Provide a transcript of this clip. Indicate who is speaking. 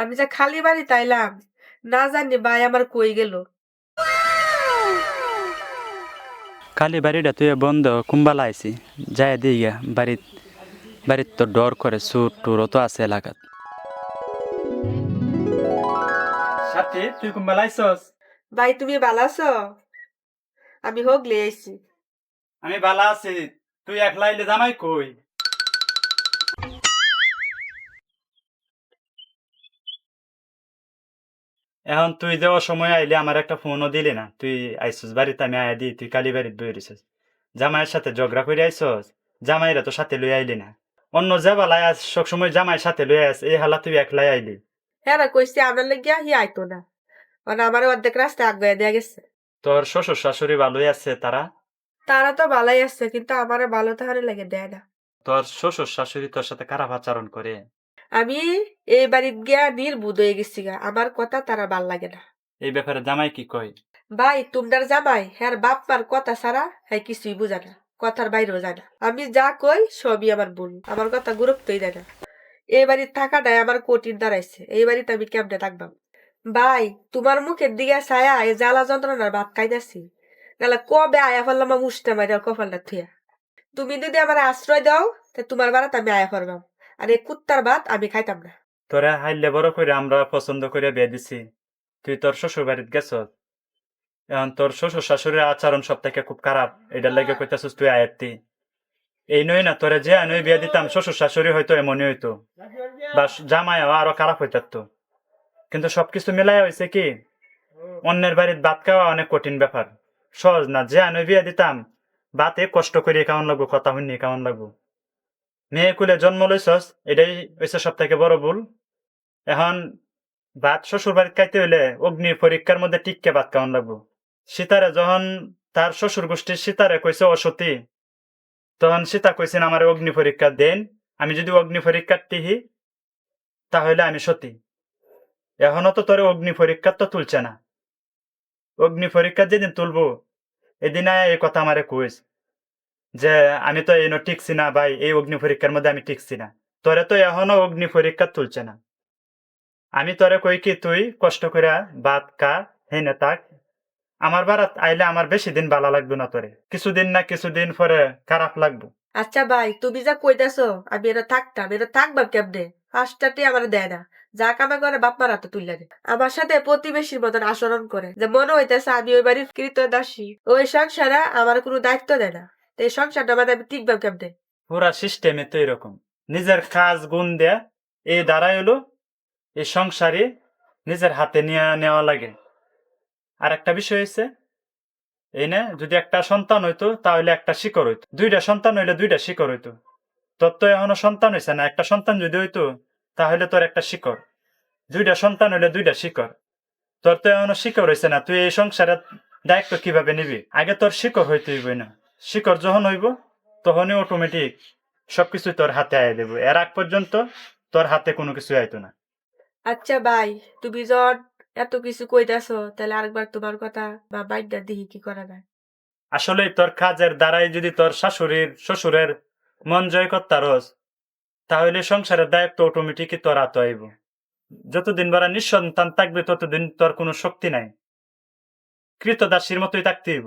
Speaker 1: আমি যে খালি বাড়ি তাইলাম, না জানি ভাই আমার কই গেল।
Speaker 2: খালি বাড়িটা তুই বন্ধ কুম্বালা আইছি যাই দিই বাড়িত তো ডর করে সুর টুরও তো আছে এলাকাত। সাথী তুই কুম্বালা আইছস?
Speaker 1: ভাই তুমি ভালো আছো? আমি হোগলে আইছি।
Speaker 2: আমি ভালো আছি। তুই একলা আইলে জামাই কই? এখন তুই যে সময় আইলে আমার একটা ফোনও দিলি না, তুই আইসস বাড়িতে, আমি আয়া দিই, তুই কালি বাড়িতে বই রইছস। জামাইয়ের সাথে ঝগড়া করে আইসস, জামাইরা তো সাথে লই আইলি না। অন্য যে বেলায় আজ সবসময় জামাইয়ের সাথে লই আস, এই হালা তুই একলাই আইলি।
Speaker 1: হ্যাঁ না কইছি আপনার লাগিয়া হি আইতো না, মানে আমার অর্ধেক রাস্তায় আগে দেয়া গেছে।
Speaker 2: তোর শ্বশুর শাশুড়ি ভালোই আছে তারা?
Speaker 1: তারা তো ভালোই আছে, কিন্তু আমারে ভালো তাহারে লাগে দেয় না।
Speaker 2: তোর শ্বশুর শাশুড়ি তোর সাথে খারাপ আচরণ করে?
Speaker 1: আমি এই বাড়িত গিয়া নির্বুধ হয়ে গেছি গা, আমার কথা তারা ভাল লাগে না।
Speaker 2: এই ব্যাপারে জামাই কি কয়?
Speaker 1: ভাই তোমরা জামাই হ্যাঁ বাপ মার কথা ছাড়া হ্যাঁ কিছুই বুঝা না, কথার বাইরেও যায় না। আমি যা কই সবই আমার ভুল, আমার কথা গুরুত্বই দেয় না। এই বাড়ির থাকাটাই আমার কঠিন দাঁড়াইছে, এই বাড়িতে আমি কেমনে থাকবাম? ভাই তোমার মুখের দিকে ছায়া এই জ্বালা যন্ত্রণার ভাত খাইতেছি, নাহলে কবে আয়া ফেললাম মুষ্টা মারি কপালটা থুয়া। তুমি যদি আমার আশ্রয় দাও তা তোমার বাড়াতে আমি আয়া ফেলবাম, আর এই কুত্তার ভাত আমি খাইতাম না।
Speaker 2: তোরা হাইলে বড় করে আমরা পছন্দ করে বিয়ে দিছি, তুই তোর শ্বশুর বাড়িতে গেছ, এখন তোর শ্বশুর শাশুড়ির আচরণ সব থেকে খুব খারাপ, এটার লাগে কইতাছিস তুই আয়াত্তি। এই নয় না তোরা যে আনুই বিয়ে দিতাম শ্বশুর শাশুড়ি হয়তো এমনই হইতো, বা জামাই আরো খারাপ হইতাতো। কিন্তু সবকিছু মিলাই হয়েছে কি, অন্যের বাড়ির ভাত খাওয়া অনেক কঠিন ব্যাপার, সহজ না। যে আনুই বিয়ে দিতাম ভাতে কষ্ট করে কেমন লাগবো, কথা শুনি কেমন লাগবো। মেয়ে কুলে জন্ম লইছস, এটাই হয়েছে সব থেকে বড় ভুল। এখন ভাত শ্বশুর বাড়িতে খাইতে হইলে অগ্নি পরীক্ষার মধ্যে টিককে ভাত কেমন লাগবো। সীতারে যখন তার শ্বশুর গোষ্ঠীর সীতারে কইছে অসতী, তখন সীতা কইছেন আমার অগ্নি পরীক্ষা দেন, আমি যদি অগ্নি পরীক্ষা টিহি তাহলে আমি সতী। এখনো তো তোর অগ্নি পরীক্ষা তো তুলছে না। অগ্নি পরীক্ষা যেদিন তুলবো এদিন এই কথা আমারে কইস যে আমি তো এই টিকছি না ভাই, এই অগ্নি পরীক্ষার মধ্যে আমি টিকছি না। তোরে তো এখনো অগ্নি পরীক্ষা তুলছে না। আমি তোরে কই কি তুই কষ্ট করে ভাত খা, হেনে থাক। আমার বারাত আইলে আমার বেশি দিন ভালো লাগবে না, তোরে কিছুদিন না কিছুদিন পরে খারাপ লাগবে।
Speaker 1: আচ্ছা ভাই তুমি যা কইতাছো আমি এটা থাকতাম, এটা থাকবাম কেমনে? ফার্স্টটাতে আমার দেয় না, যা কামে করে বাপ মার হাতে তুললে দেয়। আমার সাথে প্রতিবেশীর মতন আচরণ করে, যে মনে হইতেছে আমি ওই বাড়ির কৃত দাসী। ওই সংসারে আমার কোনো দায়িত্ব দেয় না, তো এই সংসারটা মানে আমি টিকবাম কেমনে?
Speaker 2: পুরা সিস্টেমে তো এরকম, নিজের কাজ গুণ দেয়া এই দ্বারাই হলো এই সংসারে নিজের হাতে নিয়ে নেওয়া লাগে। আর একটা বিষয় হয়েছে এই না, যদি একটা সন্তান হইতো তাহলে একটা শিকড় হইতো, দুইটা সন্তান হইলে দুইটা শিকড় হইতো। তোর তো এখনো সন্তান হয়েছে না, একটা সন্তান যদি হইতো তাহলে তোর একটা শিকড়, দুইটা সন্তান হইলে দুইটা শিকড়। তোর তো এখনো শিকড় হয়েছে না, তুই এই সংসারের দায়িত্ব কিভাবে নিবি? আগে তোর শিকড় হইতে হইব না, শিকড় যখন হইব তখনই অটোমেটিক সবকিছু তোর হাতে আয় দেবো, এর আগ পর্যন্ত তোর হাতে কোনো কিছু আইতো না।
Speaker 1: আচ্ছা ভাই তুমি যখন এত কিছু কইতাছো তাহলে আরেকবার তোমার কথা বা মাইন্ডটা দিহি কি করা যায়।
Speaker 2: আসলে তোর কাজের দ্বারাই যদি তোর শাশুড়ির শ্বশুরের মন জয় করতারস, তাহলে সংসারের দায়িত্ব অটোমেটিকই তোর হাতে আইব। যতদিন বড় নিঃসন্তান থাকবে ততদিন তোর কোনো শক্তি নাই, কৃতদাসীর মতোই থাকতে হইব।